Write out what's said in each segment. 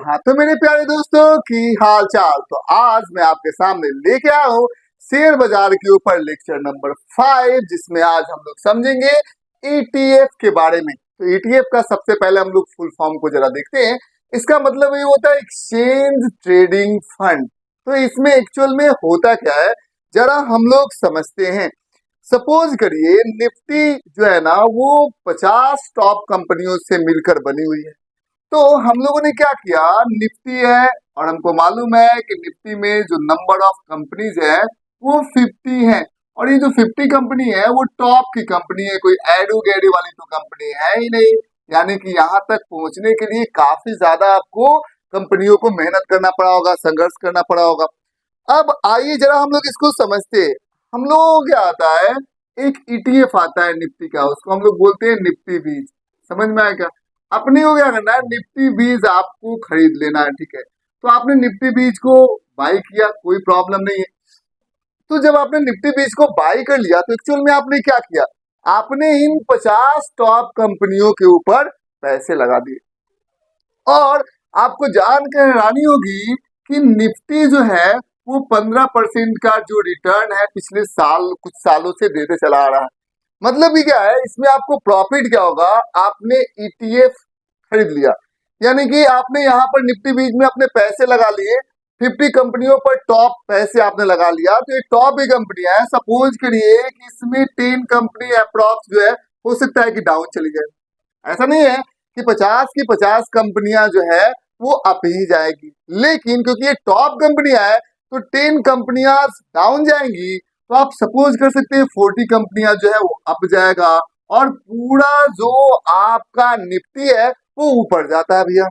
हाँ तो मेरे प्यारे दोस्तों की हाल चाल। तो आज मैं आपके सामने लेके आया हूँ शेयर बाजार के ऊपर लेक्चर नंबर 5, जिसमें आज हम लोग समझेंगे ईटीएफ के बारे में। तो ईटीएफ का सबसे पहले हम लोग फुल फॉर्म को जरा देखते हैं। इसका मतलब ये होता है एक्सचेंज ट्रेडिंग फंड। तो इसमें एक्चुअल में होता क्या है, जरा हम लोग समझते हैं। सपोज करिए निफ्टी जो है ना वो 50 टॉप कंपनियों से मिलकर बनी हुई है। तो हम लोगों ने क्या किया, निफ्टी है और हमको मालूम है कि निफ्टी में जो नंबर ऑफ कंपनीज है वो 50 है। और ये जो 50 कंपनी है वो टॉप की कंपनी है, कोई एडो गैडो वाली तो कंपनी है ही नहीं। यानी कि यहाँ तक पहुंचने के लिए काफी ज्यादा आपको कंपनियों को मेहनत करना पड़ा होगा, संघर्ष करना पड़ा होगा। अब आइए जरा हम लोग इसको समझते हैं। हम लोगों को क्या आता है, एक ईटीएफ आता है निफ्टी का, उसको हम लोग बोलते हैं निफ्टी बीज। समझ में आया क्या? अपने को क्या करना है, निफ्टी बीज आपको खरीद लेना है, ठीक है। तो आपने निफ्टी बीज को बाई किया, कोई प्रॉब्लम नहीं है। तो जब आपने निफ्टी बीज को बाई कर लिया तो एक्चुअल में आपने क्या किया, आपने इन 50 टॉप कंपनियों के ऊपर पैसे लगा दिए। और आपको जान के हैरानी होगी कि निफ्टी जो है वो 15% का जो रिटर्न है पिछले साल कुछ सालों से देते चला आ रहा है। मतलब ये क्या है, इसमें आपको प्रॉफिट क्या होगा, आपने ईटीएफ खरीद लिया, यानी कि आपने यहाँ पर निफ्टी बीज में अपने पैसे लगा लिए। 50 कंपनियों पर टॉप पैसे आपने लगा लिया। तो ये टॉप ही कंपनियां है, सपोज करिए कि इसमें 10 कंपनी अप्रॉक्स जो है हो सकता है कि डाउन चली जाए। ऐसा नहीं है कि 50 की 50 कंपनियां जो है वो अप ही जाएगी, लेकिन क्योंकि ये टॉप कंपनियां है तो 10 कंपनियां डाउन जाएंगी। तो आप सपोज कर सकते हैं 40 कंपनियां जो है वो अप जाएगा और पूरा जो आपका निफ्टी है वो ऊपर जाता है भैया।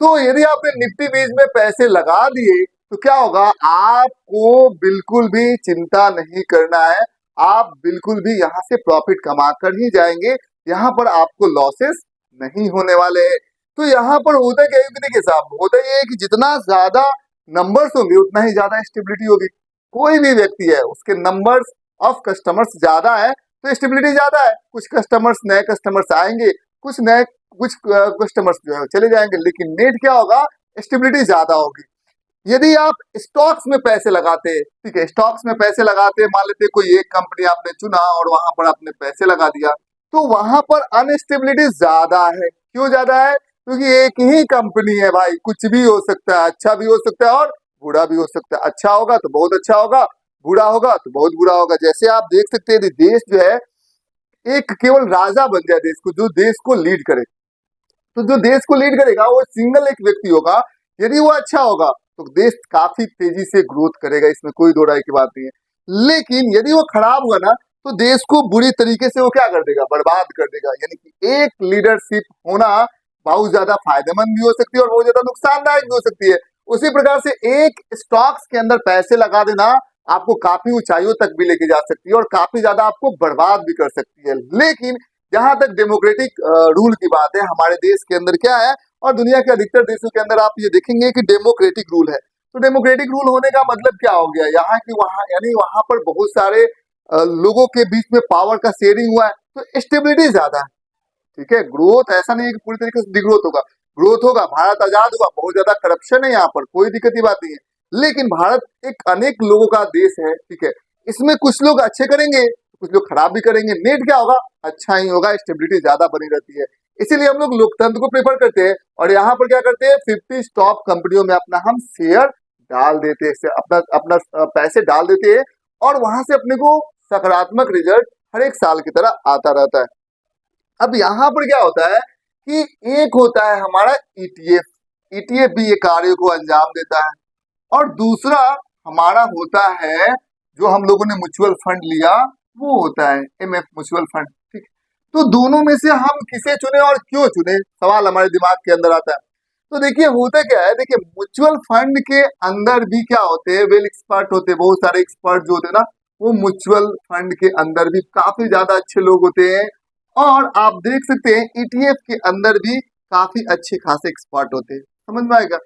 तो यदि आपने निफ्टी बीज में पैसे लगा दिए तो क्या होगा, आपको बिल्कुल भी चिंता नहीं करना है। आप बिल्कुल भी यहाँ से प्रॉफिट कमा कर ही जाएंगे, यहाँ पर आपको लॉसेस नहीं होने वाले हैं। तो यहाँ पर होता क्या है कि देखिए साहब, होता ये है कि जितना ज्यादा नंबर्स होंगे उतना ही ज्यादा स्टेबिलिटी होगी। कोई भी व्यक्ति है उसके नंबर्स ऑफ कस्टमर्स ज्यादा है तो स्टेबिलिटी ज्यादा है। कुछ कस्टमर्स नए कस्टमर्स आएंगे, कुछ कस्टमर्स जो है चले जाएंगे, लेकिन नेट क्या होगा, स्टेबिलिटी ज्यादा होगी। यदि आप स्टॉक्स में पैसे लगाते हैं, ठीक है, स्टॉक्स में पैसे लगाते हैं, मान लेते कोई एक कंपनी आपने चुना और वहां पर आपने पैसे लगा दिया, तो वहां पर अनस्टेबिलिटी ज्यादा है। क्यों ज्यादा है? क्योंकि एक ही कंपनी है भाई, कुछ भी हो सकता है, अच्छा भी हो सकता है और बुरा भी हो सकता है। अच्छा होगा तो बहुत अच्छा होगा, बुरा होगा तो बहुत बुरा होगा। जैसे आप देख सकते हैं देश जो है, एक केवल राजा बन जाए देश को, जो देश को लीड करे। तो जो देश को लीड करेगा वो सिंगल एक व्यक्ति होगा। यदि वो अच्छा होगा तो देश काफी तेजी से ग्रोथ करेगा, इसमें कोई दो राय की बात नहीं है। लेकिन यदि वो खराब हुआ ना तो देश को बुरी तरीके से वो क्या कर देगा, बर्बाद कर देगा। यानी कि एक लीडरशिप होना बहुत ज्यादा फायदेमंद भी हो सकती है और बहुत ज्यादा नुकसानदायक भी हो सकती है। उसी प्रकार से एक स्टॉक्स के अंदर पैसे लगा देना आपको काफी ऊंचाइयों तक भी लेके जा सकती है और काफी ज्यादा आपको बर्बाद भी कर सकती है। लेकिन जहां तक डेमोक्रेटिक रूल की बात है, हमारे देश के अंदर क्या है और दुनिया के अधिकतर देशों के अंदर आप ये देखेंगे कि डेमोक्रेटिक रूल है। तो डेमोक्रेटिक रूल होने का मतलब क्या हो गया, यहाँ की वहां यानी वहां पर बहुत सारे लोगों के बीच में पावर का शेयरिंग हुआ है तो स्टेबिलिटी ज्यादा है, ठीक है। ग्रोथ ऐसा नहीं है कि पूरी तरीके से डिग्रोथ होगा, ग्रोथ होगा। भारत आजाद हुआ, बहुत ज्यादा करप्शन है यहाँ पर, कोई दिक्कत की बात नहीं है। लेकिन भारत एक अनेक लोगों का देश है, ठीक है। इसमें कुछ लोग अच्छे करेंगे, कुछ लोग खराब भी करेंगे। नेट क्या होगा, अच्छा ही होगा, स्टेबिलिटी ज्यादा बनी रहती है। इसीलिए हम लोग लोकतंत्र को प्रेफर करते हैं और यहाँ पर क्या करते हैं, 50 टॉप कंपनियों में अपना हम शेयर डाल देते हैं, अपना अपना पैसे डाल देते हैं और वहां से अपने को सकारात्मक रिजल्ट हर एक साल की तरह आता रहता है। अब यहाँ पर क्या होता है कि एक होता है हमारा ईटीएफ, ईटीएफ भी ये कार्य को अंजाम देता है। और दूसरा हमारा होता है जो हम लोगों ने म्यूचुअल फंड लिया, वो होता है एमएफ म्यूचुअल फंड, ठीक। तो दोनों में से हम किसे चुने और क्यों चुने, सवाल हमारे दिमाग के अंदर आता है। तो देखिए होता क्या है, देखिए म्यूचुअल फंड के अंदर भी क्या होते हैं, वेल एक्सपर्ट होते हैं, बहुत सारे एक्सपर्ट जो होते हैं ना वो म्यूचुअल फंड के अंदर भी काफी ज्यादा अच्छे लोग होते हैं। और आप देख सकते हैं ईटीएफ के अंदर भी काफी अच्छे खासे एक्सपर्ट होते हैं। समझ में आएगा,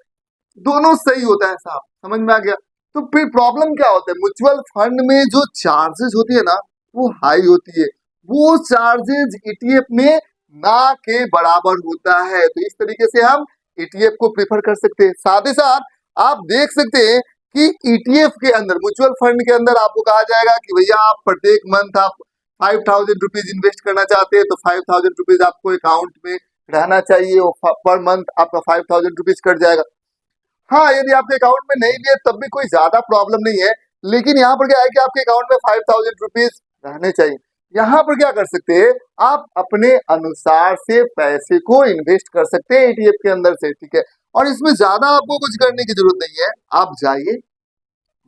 दोनों सही होता है साहब, समझ में आ गया। तो फिर प्रॉब्लम क्या होता है, म्यूचुअल फंड में जो चार्जेस होती है ना वो हाई होती है, वो चार्जेस ईटीएफ में ना के बराबर होता है। तो इस तरीके से हम ईटीएफ को प्रीफर कर सकते हैं। साथ ही साथ आप देख सकते हैं कि ईटीएफ के अंदर, म्यूचुअल फंड के अंदर आपको कहा जाएगा कि भैया आप प्रत्येक मंथ आप 5,000 रुपीज इन्वेस्ट करना चाहते हैं तो 5,000 रुपीज आपको अकाउंट में रहना चाहिए, पर मंथ आपका 5,000 रुपीज कट जाएगा। हाँ, यदि आपके अकाउंट में नहीं भी है तब भी कोई ज्यादा प्रॉब्लम नहीं है, लेकिन यहाँ पर क्या है कि आपके अकाउंट में 5,000 रुपीज रहने चाहिए। यहाँ पर क्या कर सकते हैं, आप अपने अनुसार से पैसे को इन्वेस्ट कर सकते हैं ईटीएफ के अंदर से, ठीक है। और इसमें ज्यादा आपको कुछ करने की जरूरत नहीं है, आप जाइए,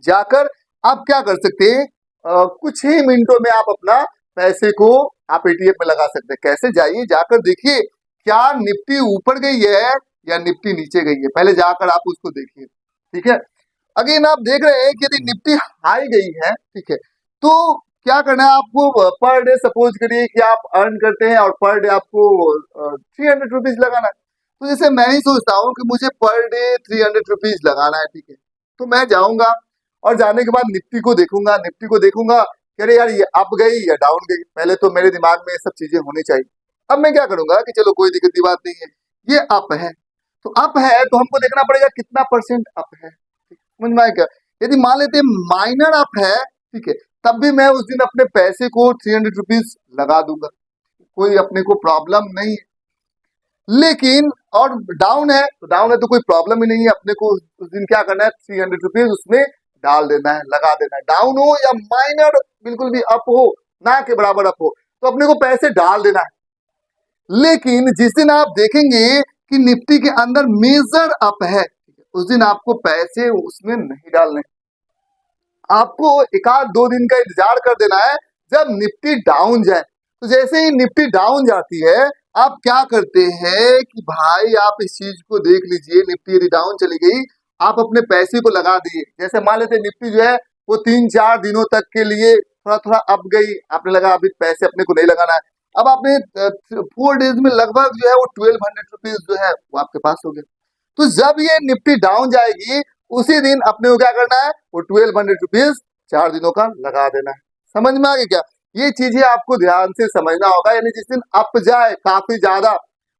जाकर आप क्या कर सकते हैं, कुछ ही मिनटों में आप अपना पैसे को आप ईटीएफ में लगा सकते हैं। कैसे, जाइए, जाकर देखिए क्या निफ्टी ऊपर गई है या निफ्टी नीचे गई है, पहले जाकर आप उसको देखिए, ठीक है। अगेन आप देख रहे हैं कि यदि निफ्टी हाई गई है, ठीक है, तो क्या करना है आपको, पर डे सपोज करिए कि आप अर्न करते हैं और पर डे आपको 300 रुपीज लगाना है। तो जैसे मैं ही सोचता हूँ कि मुझे पर डे 300 रुपीज लगाना है, ठीक है, तो मैं जाऊंगा और जाने के बाद निफ्टी को देखूंगा कि अरे यार ये अप गई या डाउन गई। पहले तो मेरे दिमाग में ये सब चीजें होनी चाहिए। अब मैं क्या करूंगा कि चलो कोई दिक्कत की बात नहीं है, ये अप है, तो अप है तो हमको देखना पड़ेगा कितना परसेंट अप है, समझ में आया क्या। यदि मान लेते माइनर अप है, ठीक है, तब भी मैं उस दिन अपने पैसे को 300 रुपीज लगा दूंगा, कोई अपने को प्रॉब्लम नहीं है। लेकिन और डाउन है तो कोई प्रॉब्लम ही नहीं है, अपने को उस दिन क्या करना है, 300 रुपीज उसमें डाल देना है, लगा देना है। डाउन हो या माइनर बिल्कुल भी अप हो, ना के बराबर अप हो, तो अपने को पैसे डाल देना है। लेकिन जिस दिन आप देखेंगे कि निफ्टी के अंदर मेजर अप है, उस दिन आपको पैसे उसमें नहीं डालने, आपको एक आध 2 दिन का इंतजार कर देना है जब निफ्टी डाउन जाए। तो जैसे ही निफ्टी डाउन जाती है, आप क्या करते हैं कि भाई आप इस चीज को देख लीजिए, निफ्टी यदि डाउन चली गई, आप अपने पैसे को लगा दिए। जैसे मान लेते निफ्टी जो है वो 3-4 दिनों तक के लिए थोड़ा थोड़ा अप गई, आपने लगा अभी पैसे अपने को नहीं लगाना है। अब आपने 4 डेज में लगभग जो है वो 1200 रुपीज जो है वो आपके पास हो गया। तो जब ये निफ्टी डाउन जाएगी, उसी दिन अपने को क्या करना है, वो 1200 रुपीज 4 दिनों का लगा देना है। समझ में आ गया क्या, ये चीजें आपको ध्यान से समझना होगा। यानी जिस दिन अप जाए काफी ज्यादा,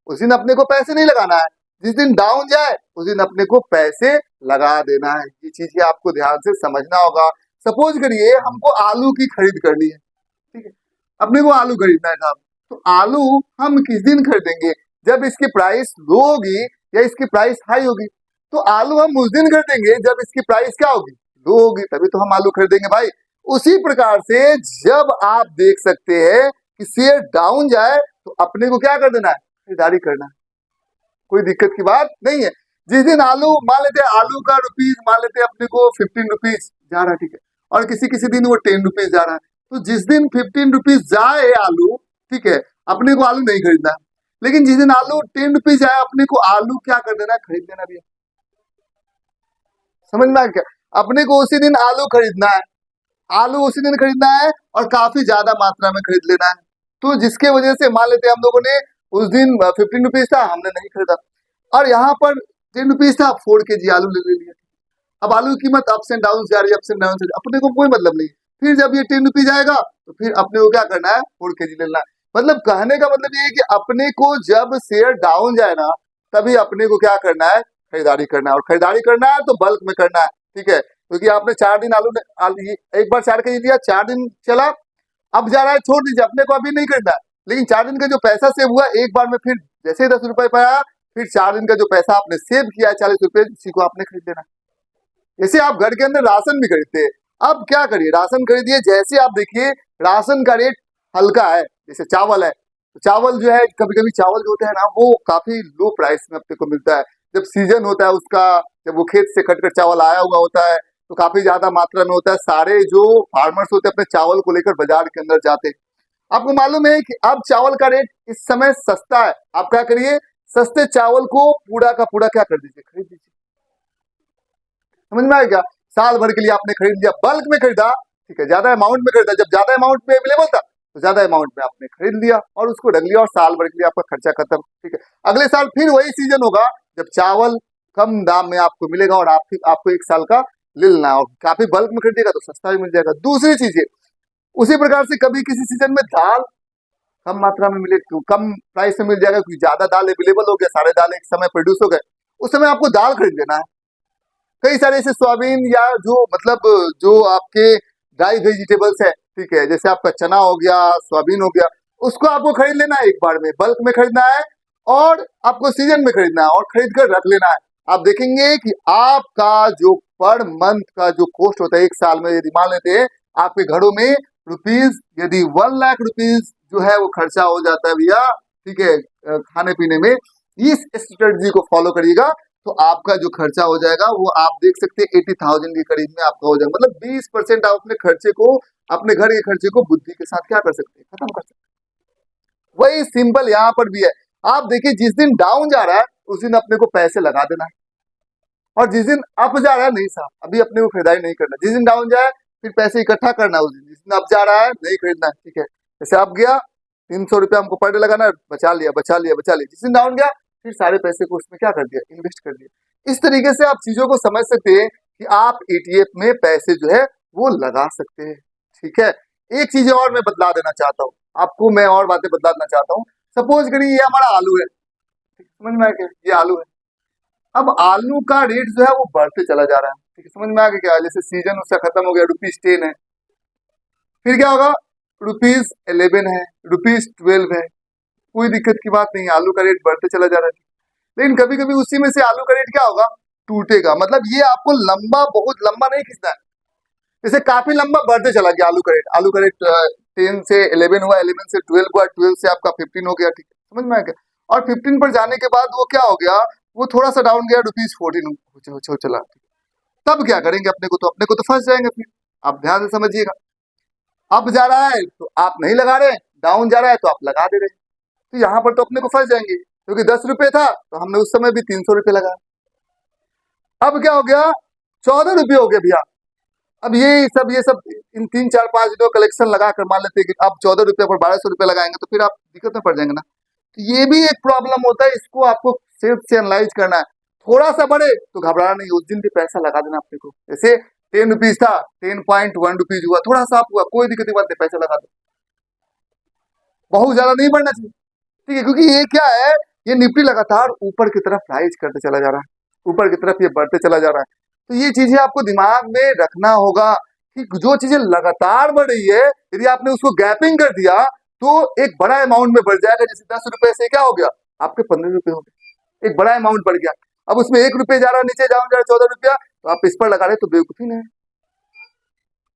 उस दिन अपने को पैसे नहीं लगाना है, जिस दिन डाउन जाए उस दिन अपने को पैसे लगा देना है। ये चीजें आपको ध्यान से समझना होगा। सपोज करिए हमको आलू की खरीद करनी है, ठीक है, अपने को आलू खरीदना है साहब, तो आलू हम किस दिन खरीदेंगे, जब इसकी प्राइस लो होगी या इसकी प्राइस हाई होगी। तो आलू हम उस दिन खरीदेंगे जब इसकी प्राइस क्या होगी, लो होगी, तभी तो हम आलू खरीदेंगे भाई। उसी प्रकार से जब आप देख सकते हैं कि शेयर डाउन जाए तो अपने को क्या कर देना है, खरीदारी करना है, कोई दिक्कत की बात नहीं है। जिस दिन आलू, मान लेते हैं आलू का रुपीज, मान लेते हैं अपने को 15 रुपीज जा रहा है, ठीक है, और किसी किसी दिन वो 10 रुपीज जा रहा है, तो जिस दिन 15 रुपीज जाए आलू, ठीक है, अपने को आलू नहीं खरीदना है। लेकिन जिस दिन आलू 10 रुपीज आए, अपने को आलू क्या कर देना है, खरीद देना भी है। समझ में आ गया, अपने को उसी दिन आलू खरीदना है, आलू उसी दिन खरीदना है और काफी ज्यादा मात्रा में खरीद लेना है। तो जिसके वजह से मान लेते हैं हम लोगों ने उस दिन 15 रुपीज था, हमने नहीं खरीदा, और यहाँ पर 10 रुपीज था, 4 kg आलू ले लिया। अब आलू की कीमत अप्स एंड डाउन जा रही है, अप्स एंड डाउन से अपने को कोई मतलब नहीं। फिर जब ये 10 रुपीज आएगा तो फिर अपने को क्या करना है, 4 kg लेना है। मतलब कहने का मतलब ये है कि अपने को जब शेयर डाउन जाए ना, तभी अपने को क्या करना है, खरीदारी करना है। और खरीदारी करना है तो बल्क में करना है, ठीक है, क्योंकि आपने 4 दिन एक बार 4 kg लिया, 4 दिन चला, अब जा रहा है, छोड़ दीजिए, अपने को अभी नहीं खरीदना है। लेकिन 4 दिन का जो पैसा सेव हुआ, एक बार में फिर जैसे ही 10 रुपए पाया, फिर 4 दिन का जो पैसा आपने सेव किया है 40 रुपए, इसी को आपने खरीद लेना। जैसे आप घर के अंदर राशन भी खरीदते हैं, अब क्या करिए, राशन खरीदिए, जैसे आप देखिए राशन का रेट हल्का है, जैसे चावल है, तो चावल जो है, कभी कभी चावल जो होता है ना, वो काफी लो प्राइस में अपने को मिलता है। जब सीजन होता है उसका, जब वो खेत से कटकर चावल आया हुआ होता है, तो काफी ज्यादा मात्रा में होता है। सारे जो फार्मर्स होते हैं अपने चावल को लेकर बाजार के अंदर जाते हैं। आपको मालूम है कि अब चावल का रेट इस समय सस्ता है, आप क्या करिए, सस्ते चावल को पूरा का पूरा क्या कर दीजिए, खरीद दीजिए। समझ में आएगा, साल भर के लिए आपने खरीद लिया, बल्क में खरीदा, ठीक है, ज्यादा अमाउंट में खरीदा, जब ज्यादा अमाउंट में अवेलेबल था तो ज्यादा अमाउंट में आपने खरीद लिया और उसको रख लिया, और साल भर के लिए आपका खर्चा खत्म, ठीक है। अगले साल फिर वही सीजन होगा जब चावल कम दाम में आपको मिलेगा और आपको 1 साल का ले लेना, और काफी बल्क में खरीदेगा तो सस्ता भी मिल जाएगा। दूसरी चीज है, उसी प्रकार से कभी किसी सीजन में दाल कम मात्रा में मिले तो कम प्राइस में मिल जाएगा, क्योंकि ज्यादा दाल अवेलेबल हो गया, सारे दाल एक समय प्रोड्यूस हो गए, उस समय आपको दाल खरीद लेना है, कई सारे ऐसे सोयाबीन या जो मतलब जो आपके ड्राई वेजिटेबल्स है, ठीक है, जैसे आपका चना हो गया, सोयाबीन हो गया, उसको आपको खरीद लेना है एक बार में, बल्क में खरीदना है और आपको सीजन में खरीदना है और खरीद कर रख लेना है। आप देखेंगे कि आपका जो पर मंथ का जो कॉस्ट होता है एक साल में, यदि मान लेते हैं आपके घरों में रुपीज, यदि 1 लाख रुपीज जो है वो खर्चा हो जाता है भैया, ठीक है, खाने पीने में, इस स्ट्रेटजी को फॉलो करिएगा तो आपका जो खर्चा हो जाएगा वो आप देख सकते हैं 80,000 के करीब में आपका हो जाएगा। मतलब 20% आप अपने खर्चे को, अपने घर के खर्चे को बुद्धि के साथ क्या कर सकते हैं, खत्म कर सकते हैं। वही सिंपल यहाँ पर भी है। आप देखिए जिस दिन डाउन जा रहा है उस दिन अपने को पैसे लगा देना है, और जिस दिन अप जा रहा है नहीं साहब, अभी अपने को खरीदारी नहीं करना। जिस दिन डाउन जाए फिर पैसे इकट्ठा करना है उस दिन, जिस दिन अप जा रहा है नहीं खरीदना है, ठीक है। जैसे अप गया 300 रुपया हमको पर डे लगाना है, बचा लिया बचा लिया बचा लिया। जिस दिन डाउन गया फिर सारे पैसे को उसमें क्या कर दिया, इन्वेस्ट कर दिया। इस तरीके से आप चीजों को समझ सकते हैं कि आप ईटीएफ में पैसे जो है वो लगा सकते हैं, ठीक है। एक चीज और मैं बदला देना चाहता हूँ आपको, मैं और बातें बदला देना चाहता हूँ। सपोज करिए ये हमारा आलू है, समझ में आ गया, ये आलू है। अब आलू का रेट जो है वो बढ़ते चला जा रहा है, ठीक है, समझ में आ गया क्या। जैसे सीजन उसका खत्म हो गया, ₹10 है, फिर क्या होगा, ₹11 है, ₹12 है, कोई दिक्कत की बात नहीं है, आलू का रेट बढ़ते चला जा रहा है। लेकिन कभी कभी उसी में से आलू का रेट क्या होगा, टूटेगा। मतलब ये आपको लंबा, बहुत लंबा नहीं खींचना है, जैसे काफी लंबा बढ़ते चला गया आलू का रेट। आलू का रेट 10 से 11 हुआ, 11 से 12 हुआ, 12 से आपका 15 हो गया, ठीक है, समझ में आ गया। और 15 पर जाने के बाद वो क्या हो गया, वो थोड़ा सा डाउन गया, ₹14 चला। तब क्या करेंगे, अपने को तो फंस जाएंगे फिर। आप ध्यान से समझिएगा, अप जा रहा है तो आप नहीं लगा रहे, डाउन जा रहा है तो आप लगा दे रहे, तो यहाँ पर तो अपने को फंस जाएंगे, क्योंकि ₹10 था तो हमने उस समय भी ₹300 लगाया। अब क्या हो गया, ₹14 हो गया भैया। अब ये सब इन 3 4 5 दिनों कलेक्शन लगा कर मान लेते हैं कि अब ₹14 पर ₹1200 लगाएंगे तो फिर आप दिक्कत में पड़ जाएंगे ना। तो ये भी एक प्रॉब्लम होता है, इसको आपको सेल्फ से एनालाइज करना है। थोड़ा सा बढ़े तो घबराना नहीं, उस दिन भी पैसा लगा देना अपने को। जैसे ₹10 था, ₹10.1 हुआ, थोड़ा सा आप हुआ, कोई दिक्कत की बात नहीं, पैसा लगा दो, बहुत ज्यादा नहीं बढ़ना चाहिए, ठीक है। क्योंकि ये क्या है, ये निफ्टी लगातार ऊपर की तरफ राइज करते चला जा रहा है, ऊपर की तरफ ये बढ़ते चला जा रहा है। तो ये चीजें आपको दिमाग में रखना होगा कि जो चीजें लगातार बढ़ रही है, यदि आपने उसको गैपिंग कर दिया तो एक बड़ा अमाउंट में बढ़ जाएगा। जैसे ₹10 से क्या हो गया, आपके ₹15 हो गए, एक बड़ा अमाउंट बढ़ गया। अब उसमें ₹1 जा रहा है, नीचे जाऊं जा रहा ₹14, तो आप इस पर लगा रहे तो बेवकूफी नहीं है,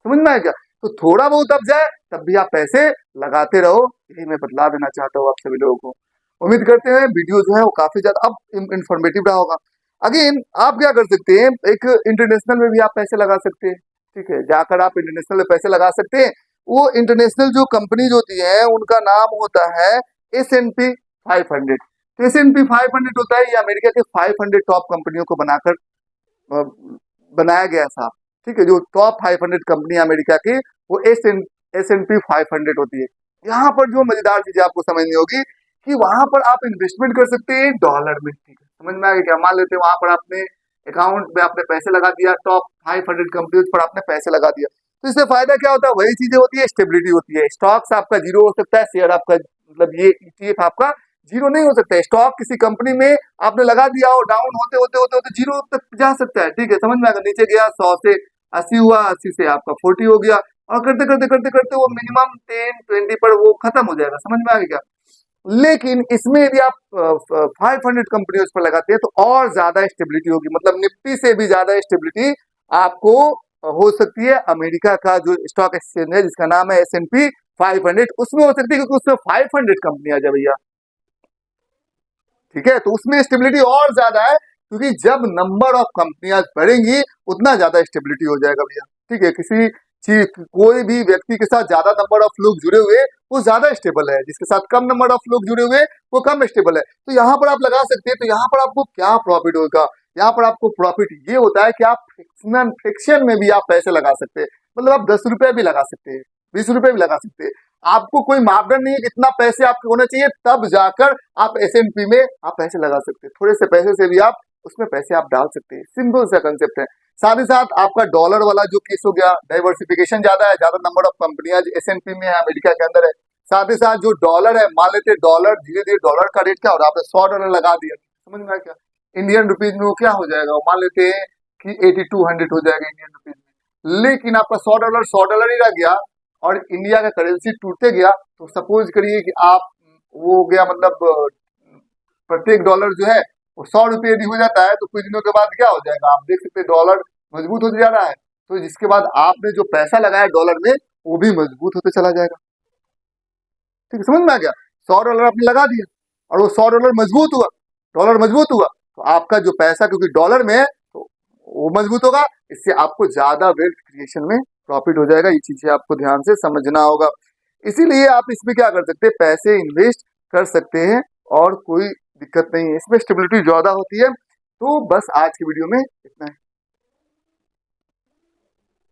समझ में आया क्या। तो थोड़ा बहुत अब जाए तब भी आप पैसे लगाते रहो, यही मैं बतला देना चाहता हूँ आप सभी लोगों को। उम्मीद करते हैं वीडियो जो है वो काफी ज्यादा अब इंफॉर्मेटिव रहा होगा। अगेन आप क्या कर सकते हैं, एक इंटरनेशनल में भी आप पैसे लगा सकते हैं, ठीक है, जाकर आप इंटरनेशनल में पैसे लगा सकते हैं। वो इंटरनेशनल जो कंपनीज होती है उनका नाम होता है S&P 500। तो S&P 500 होता है, ये अमेरिका के 500 टॉप कंपनियों को बनाकर बनाया गया था, ठीक है। जो टॉप 500 कंपनी अमेरिका की वो S&P 500 होती है। यहाँ पर जो मजेदार चीज आपको समझनी होगी कि वहां पर आप इन्वेस्टमेंट कर सकते हैं डॉलर में, ठीक है, समझ में आ गया क्या। मान लेते हैं वहां पर आपने अकाउंट में आपने पैसे लगा दिया, टॉप 500 कंपनीज पर आपने पैसे लगा दिया, तो इससे फायदा क्या होता है, वही चीजें होती है, स्टेबिलिटी होती है। स्टॉक्स आपका जीरो हो सकता है, शेयर आपका, मतलब ये ETF आपका जीरो नहीं हो सकता है। स्टॉक किसी कंपनी में आपने लगा दिया हो, डाउन होते होते होते होते जीरो तक जा सकता है, ठीक है, समझ में आ गया। नीचे गया 100 से 80 हुआ, 80 से आपका 40 हो गया, और करते करते करते करते वो मिनिमम 10 20 पर वो खत्म हो जाएगा, समझ में आ गया। लेकिन इसमें यदि आप 500 कंपनियों पर लगाते हैं तो और ज्यादा स्टेबिलिटी होगी, मतलब निफ्टी से भी ज्यादा स्टेबिलिटी आपको हो सकती है। अमेरिका का जो स्टॉक एक्सचेंज है जिसका नाम है S&P 500, उसमें हो सकती है, क्योंकि उसमें 500 कंपनी आ जाए भैया, ठीक है। तो उसमें स्टेबिलिटी और ज्यादा है, क्योंकि जब नंबर ऑफ कंपनियां बढ़ेंगी उतना ज्यादा स्टेबिलिटी हो जाएगा भैया, ठीक है। किसी चीज, कोई भी व्यक्ति के साथ ज्यादा नंबर ऑफ लोग जुड़े हुए वो ज्यादा स्टेबल है, जिसके साथ कम नंबर ऑफ लोग जुड़े हुए वो कम स्टेबल है। तो यहाँ पर आप लगा सकते हैं। तो यहाँ पर आपको क्या प्रॉफिट होगा, यहाँ पर आपको प्रॉफिट ये होता है कि आप फ्रिक्शन में भी आप पैसे लगा सकते हैं। मतलब आप ₹10 भी लगा सकते हैं, ₹20 भी लगा सकते हैं। आपको कोई मापदंड नहीं है कितना पैसे आपके होने चाहिए, तब जाकर आप S&P में आप पैसे लगा सकते हैं। थोड़े से पैसे से भी आप उसमें पैसे आप डाल सकते हैं, सिंपल सा कंसेप्ट है। साथ ही साथ आपका डॉलर वाला जो केस हो गया, डाइवर्सिफिकेशन ज्यादा है, ज्यादा नंबर ऑफ कंपनियां S&P में है, अमेरिका के अंदर है। साथ ही साथ जो डॉलर है, मान लेते डॉलर धीरे धीरे डॉलर का रेट क्या हो रहा है, आपने $100 लगा दिया, समझ में आया क्या। इंडियन रुपीज में वो क्या हो जाएगा, मान लेते हैं कि 8200 हो जाएगा इंडियन रुपीज में। लेकिन आपका $100 ही रह गया और इंडिया का करेंसी टूटते गया, तो सपोज करिए कि आप वो हो गया मतलब प्रत्येक डॉलर जो है वो 100 रुपये यदि हो जाता है तो कुछ दिनों के बाद क्या हो जाएगा, आप देख सकते हैं डॉलर मजबूत होते जा रहा है। तो जिसके बाद आपने जो पैसा लगाया डॉलर में वो भी मजबूत होते चला जाएगा। ठीक है, समझ में आ गया। $100 आपने लगा दिया और वो $100 मजबूत हुआ, डॉलर मजबूत हुआ, तो आपका जो पैसा क्योंकि डॉलर में है तो वो मजबूत होगा, इससे आपको ज्यादा वेल्थ क्रिएशन में प्रॉफिट हो जाएगा। ये चीजें आपको ध्यान से समझना होगा। इसीलिए आप इसमें क्या कर सकते हैं, पैसे इन्वेस्ट कर सकते हैं और कोई दिक्कत नहीं है, इसमें स्टेबिलिटी ज्यादा होती है। तो बस आज की वीडियो में इतना है।